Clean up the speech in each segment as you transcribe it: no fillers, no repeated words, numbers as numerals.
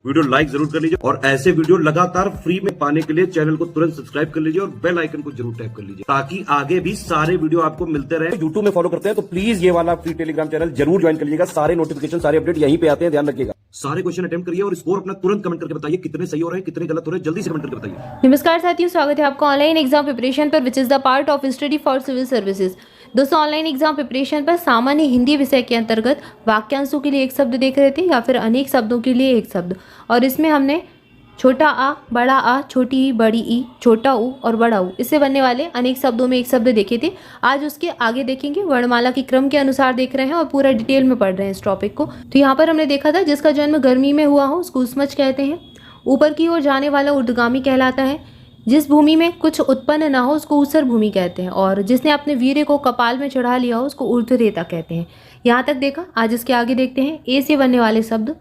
Video like जरूर कर लीजिए और ऐसे वीडियो लगातार फ्री में पाने के लिए चैनल को तुरंत सब्सक्राइब कर लीजिए और बेल आइकन को जरूर टैप कर लीजिए ताकि आगे भी सारे वीडियो आपको मिलते रहे। यूट्यूब में फॉलो करते हैं तो प्लीज ये वाला फ्री टेलीग्राम चैनल जरूर ज्वाइन कर लीजिएगा। सारे नोटिफिकेशन सारे अपडेट यहीं पे आते हैं, ध्यान रखिएगा। सारे क्वेश्चन अटेम्प्ट करिए और स्कोर अपना तुरंत कमेंट करके बताइए कितने सही हो रहे हैं कितने गलत हो रहे हैं, जल्दी से कमेंट करके बताइए। नमस्कार साथियों, स्वागत है आपका ऑनलाइन एग्जाम प्रिपरेशन पर which is the part of study for civil services. दोस्तों, ऑनलाइन एग्जाम प्रिपरेशन पर सामान्य हिंदी विषय के अंतर्गत वाक्यांशों के लिए एक शब्द देख रहे थे या फिर अनेक शब्दों के लिए एक शब्द, और इसमें हमने छोटा आ, बड़ा आ, छोटी ई, बड़ी ई, छोटा ऊ और बड़ा ऊ, इससे बनने वाले अनेक शब्दों में एक शब्द देखे थे। आज उसके आगे देखेंगे, वर्णमाला की क्रम के अनुसार देख रहे हैं और पूरा डिटेल में पढ़ रहे हैं इस टॉपिक को। तो यहाँ पर हमने देखा था जिसका जन्म गर्मी में हुआ हो उसको उसमच कहते हैं। ऊपर की ओर जाने वाला ऊर्ध्वगामी कहलाता है। जिस भूमि में कुछ उत्पन्न ना हो उसको ऊसर भूमि कहते हैं, और जिसने अपने वीर्य को कपाल में चढ़ा लिया हो उसको ऊर्ध्वरेता कहते हैं। यहाँ तक देखा। आज इसके आगे देखते हैं। ए से बनने वाले शब्द,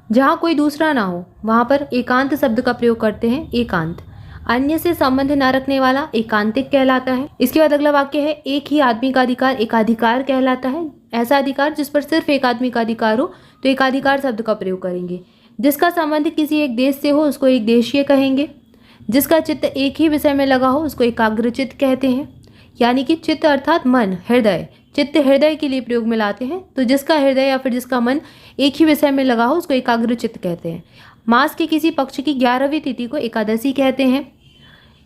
जहाँ कोई दूसरा ना हो वहाँ पर एकांत शब्द का प्रयोग करते हैं, एकांत। अन्य से संबंध न रखने वाला एकांतिक कहलाता है। इसके बाद अगला वाक्य है, एक ही आदमी का अधिकार एकाधिकार कहलाता है। ऐसा अधिकार जिस पर सिर्फ एक आदमी का अधिकार हो तो एकाधिकार शब्द का प्रयोग करेंगे। जिसका संबंध किसी एक देश से हो उसको एक देशीय कहेंगे। जिसका चित्त एक ही विषय में लगा हो उसको एकाग्रचित्त कहते हैं। यानी कि चित्त अर्थात मन, हृदय। चित्त हृदय के लिए प्रयोग में लाते हैं, तो जिसका हृदय या फिर जिसका मन एक ही विषय में लगा हो उसको एकाग्रचित्त कहते हैं। मास के किसी पक्ष की 11वीं तिथि को एकादशी कहते हैं।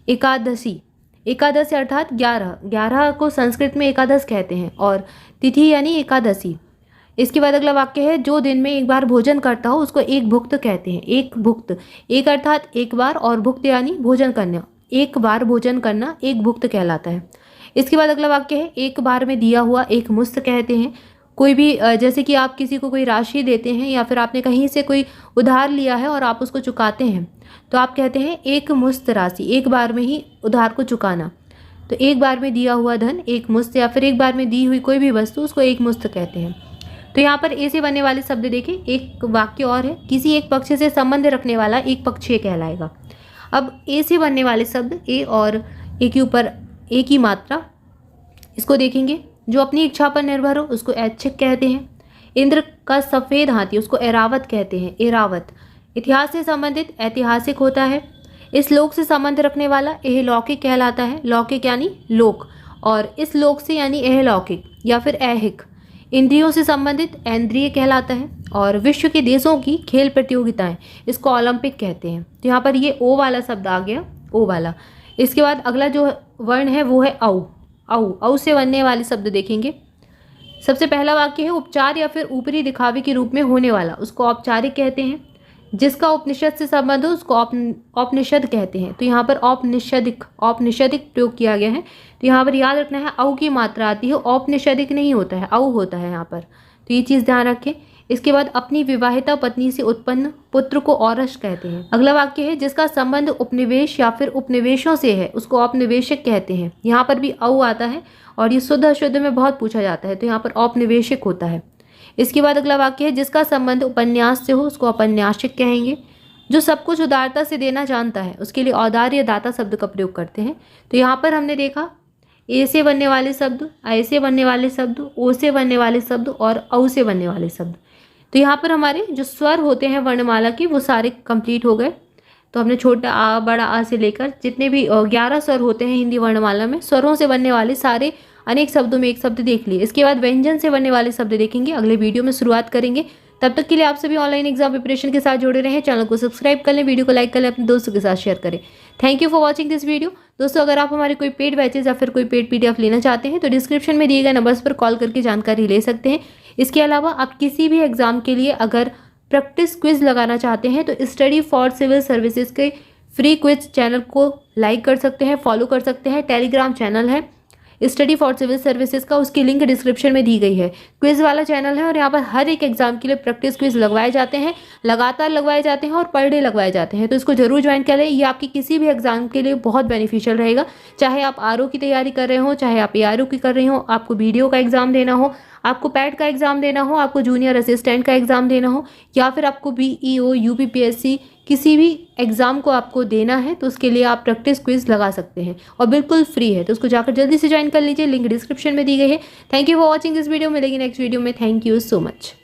एकादशी, एकादश अर्थात 11 को संस्कृत में एकादश कहते हैं, और तिथि यानी एकादशी। इसके बाद अगला वाक्य है, जो दिन में एक बार भोजन करता हो उसको एक भुक्त कहते हैं। एक भुक्त, एक अर्थात एक बार और भुक्त यानी भोजन करना। एक बार भोजन करना एक भुक्त कहलाता है। इसके बाद अगला वाक्य है, एक बार में दिया हुआ एक मुस्त कहते हैं। कोई भी जैसे कि आप किसी को कोई राशि देते हैं या फिर आपने कहीं से कोई उधार लिया है और आप उसको चुकाते हैं तो आप कहते हैं एक मुस्त राशि, एक बार में ही उधार को चुकाना। तो एक बार में दिया हुआ धन एक मुस्त, या फिर एक बार में दी हुई कोई भी वस्तु उसको एक मुस्त कहते हैं। तो यहाँ पर ए से बनने वाले शब्द देखें। एक वाक्य और है, किसी एक पक्ष से संबंध रखने वाला एक पक्षीय कहलाएगा। अब ए से बनने वाले शब्द, ए और ए के ऊपर ए की मात्रा, इसको देखेंगे। जो अपनी इच्छा पर निर्भर हो उसको ऐच्छिक कहते हैं। इंद्र का सफ़ेद हाथी उसको एरावत कहते हैं, एरावत। इतिहास से संबंधित ऐतिहासिक होता है। इस लोक से संबंध रखने वाला एह लौकिक कहलाता है। लौकिक यानी लोक, और इस लोक से यानी एह लौकिक या फिर ऐहिक। इंद्रियों से संबंधित ऐन्द्रिय कहलाता है। और विश्व के देशों की खेल प्रतियोगिताएं इसको ओलंपिक कहते हैं। तो यहाँ पर ये ओ वाला शब्द आ गया, ओ वाला। इसके बाद अगला जो वर्ण है वो है औ। औ से बनने वाले शब्द देखेंगे। सबसे पहला वाक्य है, उपचार या फिर ऊपरी दिखावे के रूप में होने वाला उसको औपचारिक कहते हैं। जिसका उपनिषद से संबंध हो उसको औपनिषद कहते हैं। तो यहाँ पर औपनिषदिक प्रयोग किया गया है। तो यहाँ पर याद रखना है, औ की मात्रा आती है, औपनिषदिक नहीं होता है, औ होता है यहाँ पर। तो ये चीज़ ध्यान रखें। इसके बाद अपनी विवाहिता पत्नी से उत्पन्न पुत्र को औरस कहते हैं। अगला वाक्य है, जिसका संबंध उपनिवेश या फिर उपनिवेशों से है उसको औपनिवेशिक कहते हैं। यहाँ पर भी औ आता है और ये शुद्ध अशुद्ध में बहुत पूछा जाता है, तो यहाँ पर औपनिवेशिक होता है। इसके बाद अगला वाक्य है, जिसका संबंध उपन्यास से हो उसको औपन्यासिक कहेंगे। जो सब कुछ उदारता से देना जानता है उसके लिए औदार्य दाता शब्द का प्रयोग करते हैं। तो यहाँ पर हमने देखा ए से बनने वाले शब्द, आई से बनने वाले शब्द, ओ से बनने वाले शब्द और औ से बनने वाले शब्द। तो यहाँ पर हमारे जो स्वर होते हैं वर्णमाला की वो सारे कंप्लीट हो गए। तो हमने छोटा आ, बड़ा आ से लेकर जितने भी 11 स्वर होते हैं हिंदी वर्णमाला में, स्वरों से बनने वाले सारे अनेक शब्दों में एक शब्द देख लिए। इसके बाद व्यंजन से बनने वाले शब्द देखेंगे, अगले वीडियो में शुरुआत करेंगे। तब तक के लिए आप सभी ऑनलाइन एग्जाम प्रिपरेशन के साथ जुड़े रहें। चैनल को सब्सक्राइब कर लें, वीडियो को लाइक कर लें, अपने दोस्तों के साथ शेयर करें। Thank you for watching this video. दोस्तों, अगर आप हमारे कोई पेड बैचेज या फिर कोई पेड PDF लेना चाहते हैं तो डिस्क्रिप्शन में दिए गए नंबर्स पर कॉल करके जानकारी ले सकते हैं। इसके अलावा आप किसी भी एग्जाम के लिए अगर प्रैक्टिस क्विज लगाना चाहते हैं तो स्टडी फॉर सिविल सर्विसेज के फ्री क्विज चैनल को लाइक कर सकते हैं, फॉलो कर सकते हैं। टेलीग्राम चैनल है स्टडी फॉर सिविल सर्विसेज का, उसकी लिंक डिस्क्रिप्शन में दी गई है। क्विज वाला चैनल है और यहाँ पर हर एक एग्जाम के लिए प्रैक्टिस क्विज लगवाए जाते हैं, लगातार लगवाए जाते हैं और पर डे लगवाए जाते हैं। तो इसको जरूर ज्वाइन कर लें, ये आपकी किसी भी एग्जाम के लिए बहुत बेनिफिशियल रहेगा। चाहे आप RO की तैयारी कर रहे हो, चाहे आप ARO की कर रहे हो, आपको BDO का एग्जाम देना हो, आपको पैट का एग्जाम देना हो, आपको जूनियर असिस्टेंट का एग्जाम देना हो, या फिर आपको BEO UPPSC किसी भी एग्जाम को आपको देना है तो उसके लिए आप प्रैक्टिस क्विज लगा सकते हैं और बिल्कुल फ्री है। तो उसको जाकर जल्दी से ज्वाइन कर लीजिए, लिंक डिस्क्रिप्शन में दी गई है। Thank you for watching this video. मिलेगी नेक्स्ट वीडियो में। Thank you so much.